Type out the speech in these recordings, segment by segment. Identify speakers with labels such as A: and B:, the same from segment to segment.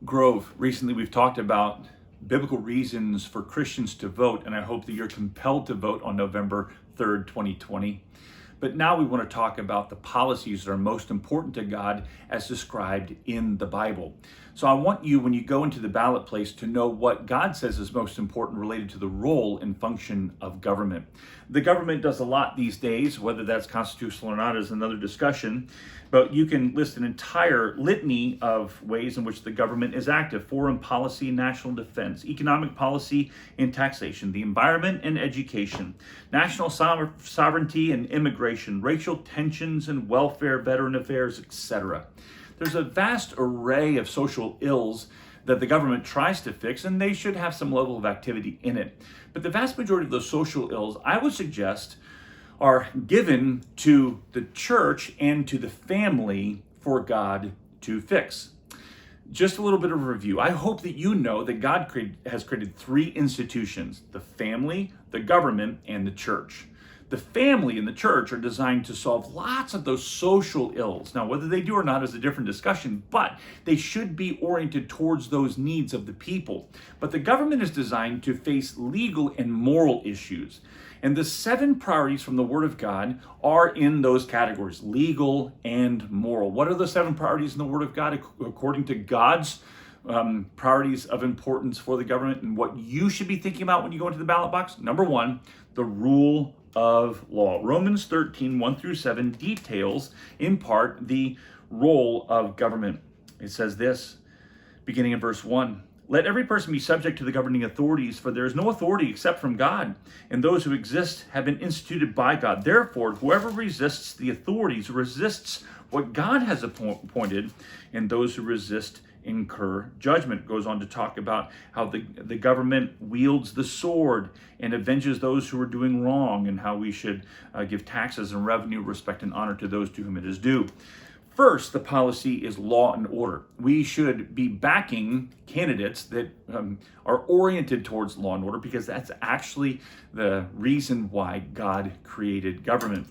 A: Grove, recently we've talked about biblical reasons for Christians to vote, and I hope that you're compelled to vote on November 3rd, 2020. But now we want to talk about the policies that are most important to God as described in the Bible. So I want you, when you go into the ballot place, to know what God says is most important related to the role and function of government. The government does a lot these days, whether that's constitutional or not is another discussion, but you can list an entire litany of ways in which the government is active: foreign policy, national defense, economic policy and taxation, the environment and education, national sovereignty and immigration, racial tensions and welfare, veteran affairs, etc. There's a vast array of social ills that the government tries to fix, and they should have some level of activity in it. But the vast majority of those social ills, I would suggest, are given to the church and to the family for God to fix. Just a little bit of a review. I hope that you know that God has created three institutions: the family, the government, and the church. The family and the church are designed to solve lots of those social ills. Now, whether they do or not is a different discussion, but they should be oriented towards those needs of the people. But the government is designed to face legal and moral issues. And the 7 priorities from the Word of God are in those categories: legal and moral. What are the 7 priorities in the Word of God according to God's priorities of importance for the government and what you should be thinking about when you go into the ballot box? Number 1, the rule of law. Romans 13, 1 through 7 details in part the role of government. It says this, beginning in verse 1. Let every person be subject to the governing authorities, for there is no authority except from God, and those who exist have been instituted by God. Therefore, whoever resists the authorities resists what God has appointed, and those who resist incur judgment. It goes on to talk about how the government wields the sword and avenges those who are doing wrong, and how we should give taxes and revenue, respect and honor to those to whom it is due. First, the policy is law and order. We should be backing candidates that are oriented towards law and order, because that's actually the reason why God created government.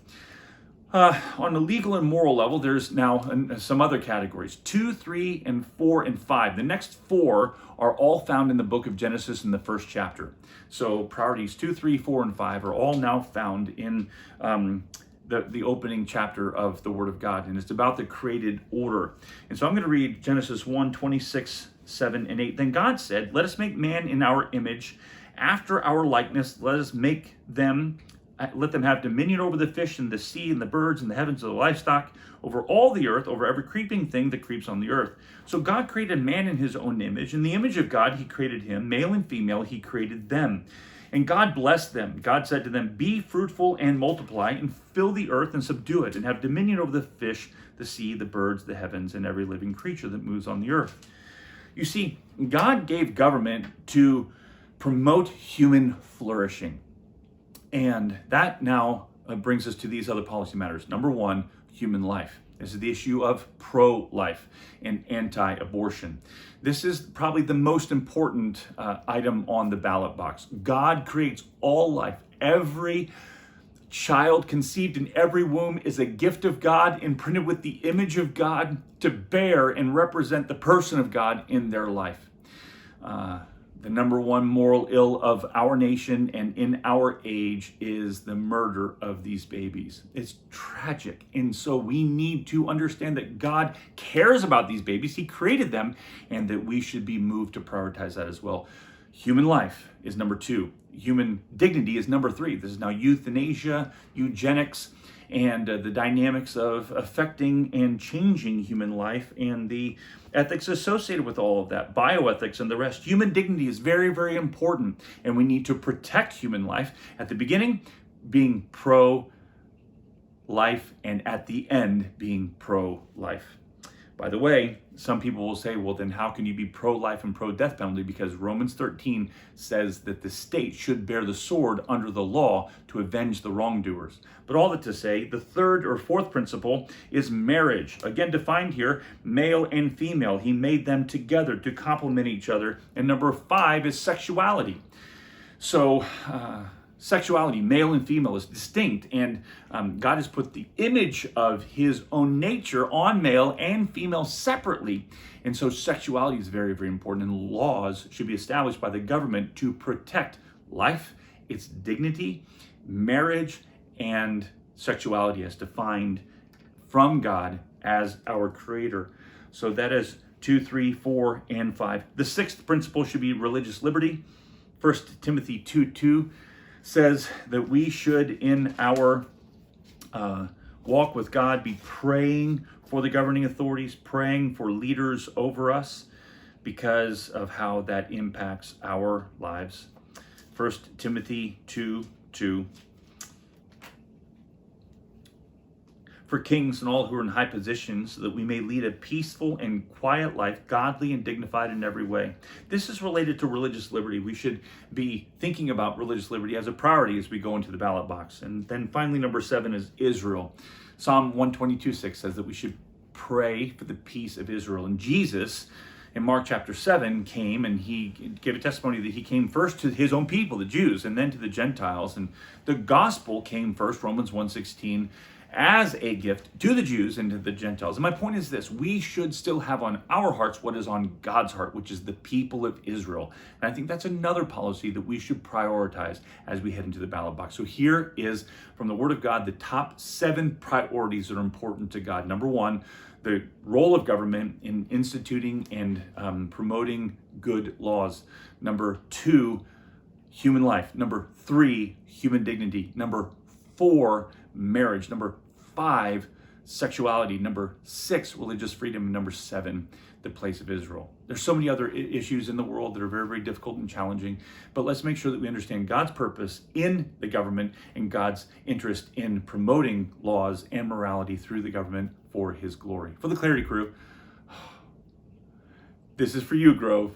A: On the legal and moral level, there's now some other categories: 2, 3, and 4, and 5. The next 4 are all found in the book of Genesis in the first chapter. So priorities 2, 3, 4, and 5 are all now found in the opening chapter of the Word of God, and it's about the created order. And so I'm going to read Genesis 1, 26, 7, and 8. Then God said, "Let us make man in our image, after our likeness. Let them have dominion over the fish and the sea and the birds and the heavens and the livestock, over all the earth, over every creeping thing that creeps on the earth." So God created man in his own image. In the image of God, he created him. Male and female, he created them. And God blessed them. God said to them, "Be fruitful and multiply, and fill the earth and subdue it, and have dominion over the fish, the sea, the birds, the heavens, and every living creature that moves on the earth." You see, God gave government to promote human flourishing. And that now brings us to these other policy matters. Number 1, human life. This is the issue of pro-life and anti-abortion. This is probably the most important item on the ballot box. God creates all life. Every child conceived in every womb is a gift of God, imprinted with the image of God to bear and represent the person of God in their life. The number 1 moral ill of our nation and in our age is the murder of these babies. It's tragic. And so we need to understand that God cares about these babies. He created them, and that we should be moved to prioritize that as well. Human life is number 2. Human dignity is number 3. This is now euthanasia, eugenics, and the dynamics of affecting and changing human life and the ethics associated with all of that, bioethics and the rest. Human dignity is very, very important, and we need to protect human life. At the beginning, being pro-life, and at the end, being pro-life. By the way, some people will say, well, then how can you be pro-life and pro-death penalty? Because Romans 13 says that the state should bear the sword under the law to avenge the wrongdoers. But all that to say, the 3rd or 4th principle is marriage. Again, defined here, male and female. He made them together to complement each other. And number 5 is sexuality. So, sexuality, male and female, is distinct, and God has put the image of his own nature on male and female separately, And so sexuality is very, very important, and laws should be established by the government to protect life, its dignity, marriage, and sexuality as defined from God as our creator. So that is 2, 3, 4, and 5. The sixth principle should be religious liberty. 1 Timothy 2:2 says that we should, in our walk with God, be praying for the governing authorities, praying for leaders over us because of how that impacts our lives. 1 Timothy 2:2. For kings and all who are in high positions, so that we may lead a peaceful and quiet life, godly and dignified in every way. This is related to religious liberty. We should be thinking about religious liberty as a priority as we go into the ballot box. And then finally, number 7 is Israel. Psalm 122:6 says that we should pray for the peace of Israel. And Jesus, in Mark chapter 7, came and he gave a testimony that he came first to his own people, the Jews, and then to the Gentiles. And the gospel came first, Romans 1:16, as a gift to the Jews and to the Gentiles. And my point is this: we should still have on our hearts what is on God's heart, which is the people of Israel. And I think that's another policy that we should prioritize as we head into the ballot box. So here is, from the Word of God, the top 7 priorities that are important to God. Number 1, the role of government in instituting and promoting good laws. Number 2, human life. Number 3, human dignity. Number 4, marriage. Number 5, sexuality. Number 6, religious freedom. Number 7, the place of Israel. There's so many other issues in the world that are very, very difficult and challenging, but let's make sure that we understand God's purpose in the government and God's interest in promoting laws and morality through the government for His glory. For the Clarity Crew, this is for you, Grove.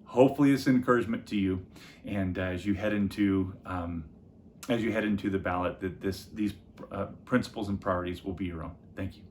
A: Hopefully it's an encouragement to you, and as you head into the ballot, that these principles and priorities will be your own. Thank you.